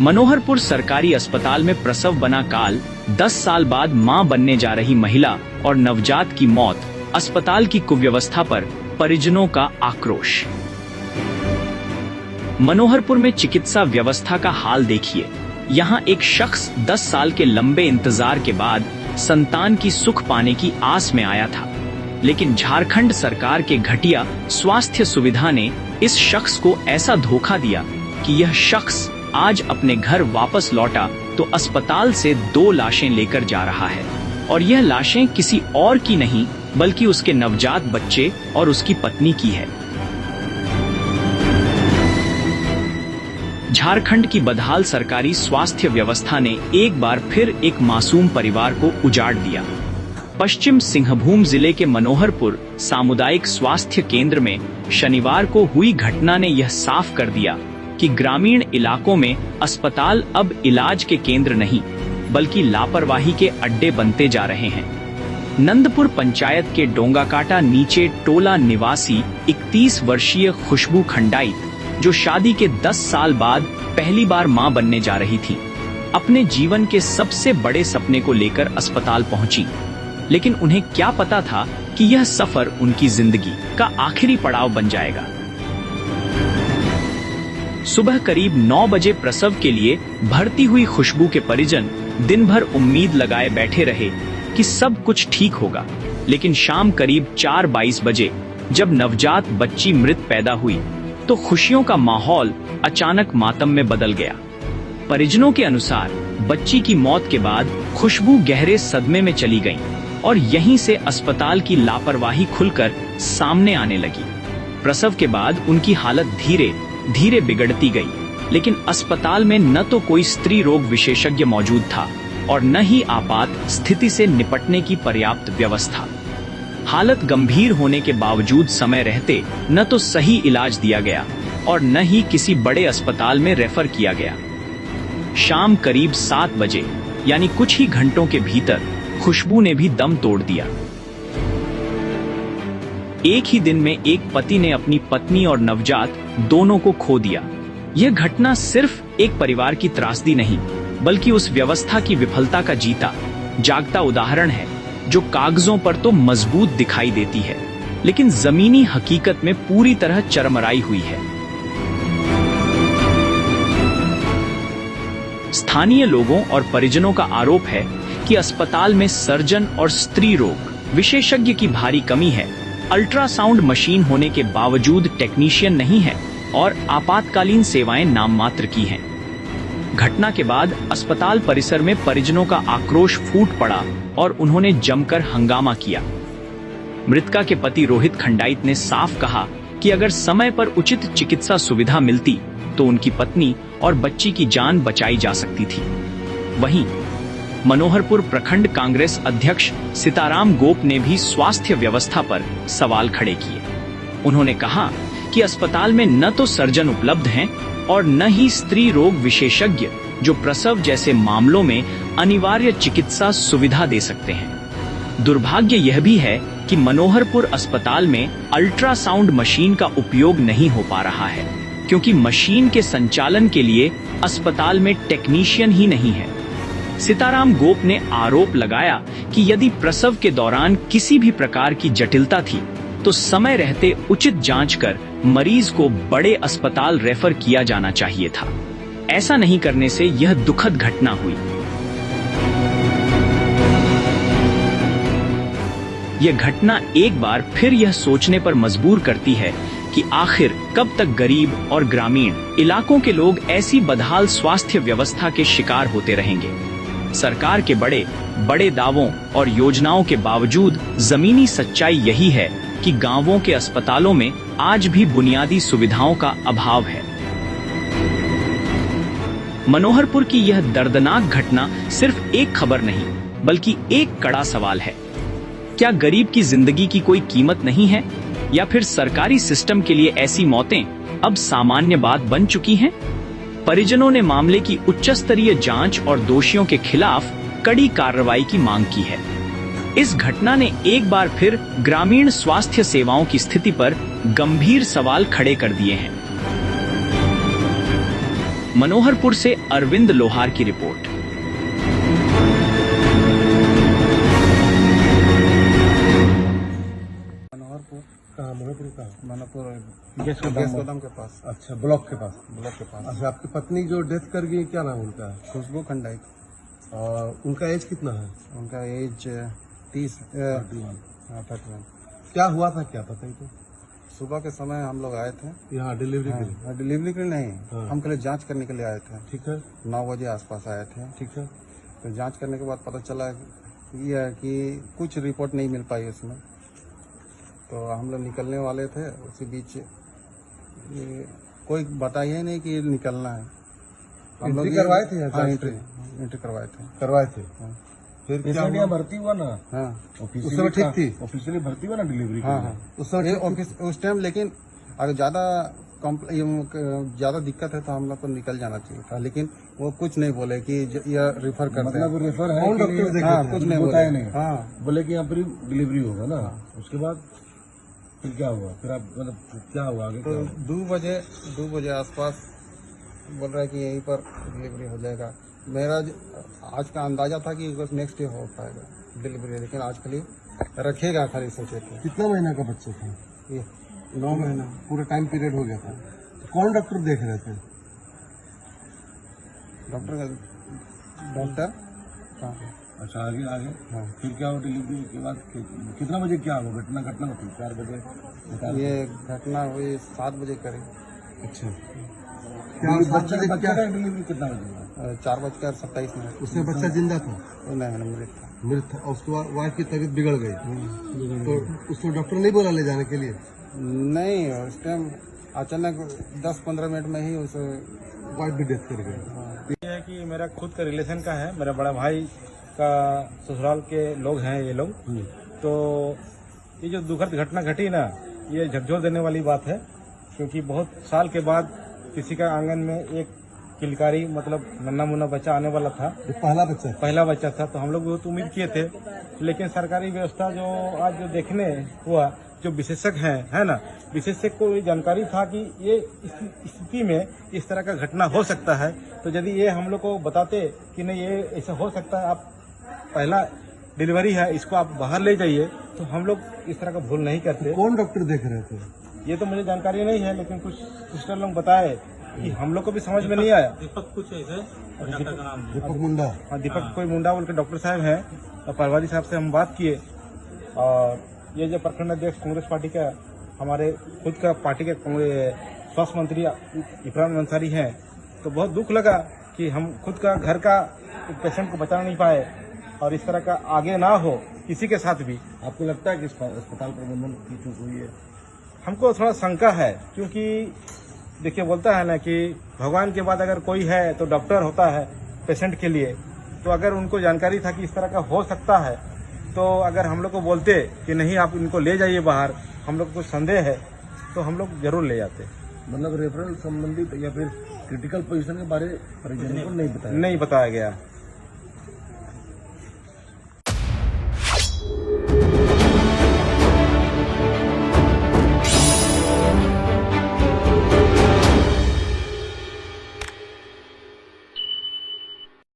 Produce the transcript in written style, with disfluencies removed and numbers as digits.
मनोहरपुर सरकारी अस्पताल में प्रसव बना काल, 10 साल बाद मां बनने जा रही महिला और नवजात की मौत, अस्पताल की कुव्यवस्था पर परिजनों का आक्रोश। मनोहरपुर में चिकित्सा व्यवस्था का हाल देखिए। यहाँ एक शख्स 10 साल के लंबे इंतजार के बाद संतान की सुख पाने की आस में आया था, लेकिन झारखंड सरकार के घटिया स्वास्थ्य सुविधा ने इस शख्स को ऐसा धोखा दिया कि यह शख्स आज अपने घर वापस लौटा तो अस्पताल से 2 लाशें लेकर जा रहा है, और यह लाशें किसी और की नहीं बल्कि उसके नवजात बच्चे और उसकी पत्नी की है। झारखंड की बदहाल सरकारी स्वास्थ्य व्यवस्था ने एक बार फिर एक मासूम परिवार को उजाड़ दिया। पश्चिम सिंहभूम जिले के मनोहरपुर सामुदायिक स्वास्थ्य केंद्र में शनिवार को हुई घटना ने यह साफ कर दिया कि ग्रामीण इलाकों में अस्पताल अब इलाज के केंद्र नहीं बल्कि लापरवाही के अड्डे बनते जा रहे हैं। नंदपुर पंचायत के डोंगाकाटा नीचे टोला निवासी 31 वर्षीय खुशबू खंडाइत, जो शादी के 10 साल बाद पहली बार मां बनने जा रही थी, अपने जीवन के सबसे बड़े सपने को लेकर अस्पताल पहुंची, लेकिन उन्हें क्या पता था कि यह सफर उनकी जिंदगी का आखिरी पड़ाव बन जाएगा। सुबह करीब 9 बजे प्रसव के लिए भर्ती हुई खुशबू के परिजन दिन भर उम्मीद लगाए बैठे रहे कि सब कुछ ठीक होगा, लेकिन शाम करीब 4:22 बजे जब नवजात बच्ची मृत पैदा हुई तो खुशियों का माहौल अचानक मातम में बदल गया। परिजनों के अनुसार बच्ची की मौत के बाद खुशबू गहरे सदमे में चली गईं और यहीं से अस्पताल की लापरवाही खुलकर सामने आने लगी। प्रसव के बाद उनकी हालत धीरे धीरे बिगड़ती गई, लेकिन अस्पताल में न तो कोई स्त्री रोग विशेषज्ञ मौजूद था और न ही आपात स्थिति से निपटने की पर्याप्त व्यवस्था। हालत गंभीर होने के बावजूद समय रहते न तो सही इलाज दिया गया और न ही किसी बड़े अस्पताल में रेफर किया गया। शाम करीब 7 बजे यानी कुछ ही घंटों के भीतर खुशबू ने भी दम तोड़ दिया। एक ही दिन में एक पति ने अपनी पत्नी और नवजात दोनों को खो दिया। यह घटना सिर्फ एक परिवार की त्रासदी नहीं बल्कि उस व्यवस्था की विफलता का जीता जागता उदाहरण है, जो कागजों पर तो मजबूत दिखाई देती है लेकिन जमीनी हकीकत में पूरी तरह चरमराई हुई है। स्थानीय लोगों और परिजनों का आरोप है कि अस्पताल में सर्जन और स्त्री रोग विशेषज्ञ की भारी कमी है, अल्ट्रासाउंड मशीन होने के बावजूद टेक्नीशियन नहीं है और आपातकालीन सेवाएं नाम मात्र की हैं। घटना के बाद अस्पताल परिसर में परिजनों का आक्रोश फूट पड़ा और उन्होंने जमकर हंगामा किया। मृतका के पति रोहित खंडाइत ने साफ कहा कि अगर समय पर उचित चिकित्सा सुविधा मिलती तो उनकी पत्नी और बच्ची की जान बचाई जा सकती थी। वहीं मनोहरपुर प्रखंड कांग्रेस अध्यक्ष सीताराम गोप ने भी स्वास्थ्य व्यवस्था पर सवाल खड़े किए। उन्होंने कहा कि अस्पताल में न तो सर्जन उपलब्ध हैं और न ही स्त्री रोग विशेषज्ञ जो प्रसव जैसे मामलों में अनिवार्य चिकित्सा सुविधा दे सकते हैं। दुर्भाग्य यह भी है कि मनोहरपुर अस्पताल में अल्ट्रासाउंड मशीन का उपयोग नहीं हो पा रहा है, क्योंकि मशीन के संचालन के लिए अस्पताल में टेक्नीशियन ही नहीं है। सीताराम गोप ने आरोप लगाया कि यदि प्रसव के दौरान किसी भी प्रकार की जटिलता थी तो समय रहते उचित जांच कर मरीज को बड़े अस्पताल रेफर किया जाना चाहिए था। ऐसा नहीं करने से यह दुखद घटना हुई। यह घटना एक बार फिर यह सोचने पर मजबूर करती है कि आखिर कब तक गरीब और ग्रामीण इलाकों के लोग ऐसी बदहाल स्वास्थ्य व्यवस्था के शिकार होते रहेंगे। सरकार के बड़े बड़े दावों और योजनाओं के बावजूद जमीनी सच्चाई यही है कि गांवों के अस्पतालों में आज भी बुनियादी सुविधाओं का अभाव है। मनोहरपुर की यह दर्दनाक घटना सिर्फ एक खबर नहीं बल्कि एक कड़ा सवाल है। क्या गरीब की जिंदगी की कोई कीमत नहीं है, या फिर सरकारी सिस्टम के लिए ऐसी मौतें अब सामान्य बात बन चुकी हैं? परिजनों ने मामले की उच्च स्तरीय जांच और दोषियों के खिलाफ कड़ी कार्रवाई की मांग की है। इस घटना ने एक बार फिर ग्रामीण स्वास्थ्य सेवाओं की स्थिति पर गंभीर सवाल खड़े कर दिए हैं। मनोहरपुर से अरविंद लोहार की रिपोर्ट। मनोहरपुर कहाँ मनोहरपुर कहाँ? मनोहरपुर गैस गोदाम के पास। अच्छा, ब्लॉक के पास। ब्लॉक के पास। अच्छा, आपकी पत्नी जो डेथ कर गई, क्या नाम उनका? खुशबू खंडाई। और उनका एज कितना है? उनका एज 30 31। क्या हुआ था, क्या पता ही तो? सुबह के समय हम लोग आए थे यहाँ डिलीवरी के लिए? डिलीवरी के लिए नहीं, हाँ। हम पहले जांच करने के लिए आए थे। ठीक है, 9 बजे आसपास आए थे। ठीक है। तो जांच करने के बाद पता चला ये है कि कुछ रिपोर्ट नहीं मिल पाई उसमें। तो हम लोग निकलने वाले थे, उसी बीच ये कोई बताया नहीं कि निकलना है। हम लोग एंट्री करवाए थे? हाँ, एंट्री करवाए थे। करवाए थे। हाँ। फिर क्या हुआ? भर्ती हुआ ना? हाँ उस समय ठीक थी? ऑफिशियली भर्ती हुआ ना डिलीवरी के हाँ लिए? हाँ उस समय ऑफिस उस टाइम, लेकिन अगर ज्यादा दिक्कत है तो हम लोग को निकल जाना चाहिए था, लेकिन वो कुछ नहीं बोले कि यह रेफर करते मतलब हैं। रेफर है कौन कि डॉक्टर नहीं? देखे हाँ, थे? कुछ नहीं बताया बोले। नहीं। हाँ, बोले कि यहाँ पर डिलीवरी होगा ना। उसके बाद फिर क्या हुआ? फिर आप मतलब क्या हुआ आगे? तो 2 बजे आसपास बोल रहा है कि यहीं पर डिलीवरी हो जाएगा। मेरा आज का अंदाजा था कि नेक्स्ट डे हो पाएगा डिलीवरी, लेकिन आज खाली रखेगा, खाली सोचे थे। कितना महीना का बच्चा था? ये 9 महीना पूरा टाइम पीरियड हो गया था। कौन डॉक्टर देख रहे थे? डॉक्टर कहाँ पे? अच्छा, आगे आगे हाँ। फिर क्या हुआ डिलीवरी के बाद? कितना बजे क्या हुआ? घटना को 4 बजे बता रहे ये घटना हुई 7 बजे करीब। अच्छा, थे। क्या बच्चा क्या का डिलीवरी कितना बजे हुआ? 4:27 उसमें बच्चा जिंदा था? नहीं, मृत था। मृत था। और उसके बाद वाइफ की तबीयत बिगड़ गई, तो उसको डॉक्टर नहीं बोला ले जाने के लिए? नहीं, उस टाइम अचानक 10-15 मिनट में ही उस वाइफ भी डेथ कर गई। ये है कि मेरा खुद का रिलेशन का है, मेरा बड़ा भाई का ससुराल के लोग हैं ये लोग। तो ये जो दुखद घटना घटी ना, ये झकझोर देने वाली बात है, क्योंकि बहुत साल के बाद किसी का आंगन में एक किलकारी मतलब नन्ना मुन्ना बच्चा आने वाला था। ये पहला बच्चा था? पहला बच्चा था, तो हम लोग बहुत उम्मीद किए थे, लेकिन सरकारी व्यवस्था जो आज जो देखने हुआ, जो विशेषज्ञ हैं, है ना, विशेषज्ञ को ये जानकारी था कि ये स्थिति में इस तरह का घटना हो सकता है। तो यदि ये हम लोग को बताते कि नहीं ये ऐसा हो सकता है, आप पहला डिलीवरी है, इसको आप बाहर ले जाइए, तो हम लोग इस तरह का भूल नहीं करते। कौन डॉक्टर देख रहे थे? ये तो मुझे जानकारी नहीं है, लेकिन कुछ सिस्टर लोग बताए कि हम लोग को भी समझ में नहीं आया। दीपक मुंडा? हाँ, दीपक कोई मुंडा बोल के डॉक्टर साहब हैं, और परवारी साहब से हम बात किए। और ये जो प्रखंड अध्यक्ष कांग्रेस पार्टी का, हमारे खुद का पार्टी के स्वास्थ्य मंत्री इफरान अंसारी हैं, तो बहुत दुख लगा कि हम खुद का घर का पेशेंट को बचा नहीं पाए, और इस तरह का आगे ना हो किसी के साथ भी। आपको लगता है कि अस्पताल प्रबंधन की चूक हुई है? हमको थोड़ा शंका है, क्योंकि देखिए बोलता है ना कि भगवान के बाद अगर कोई है तो डॉक्टर होता है पेशेंट के लिए। तो अगर उनको जानकारी था कि इस तरह का हो सकता है, तो अगर हम लोग को बोलते कि नहीं आप इनको ले जाइए बाहर, हम लोग को कुछ संदेह है, तो हम लोग जरूर ले जाते। मतलब रेफरल संबंधित या फिर क्रिटिकल पोजीशन के बारे परिजनों को नहीं बताया? नहीं बताया गया।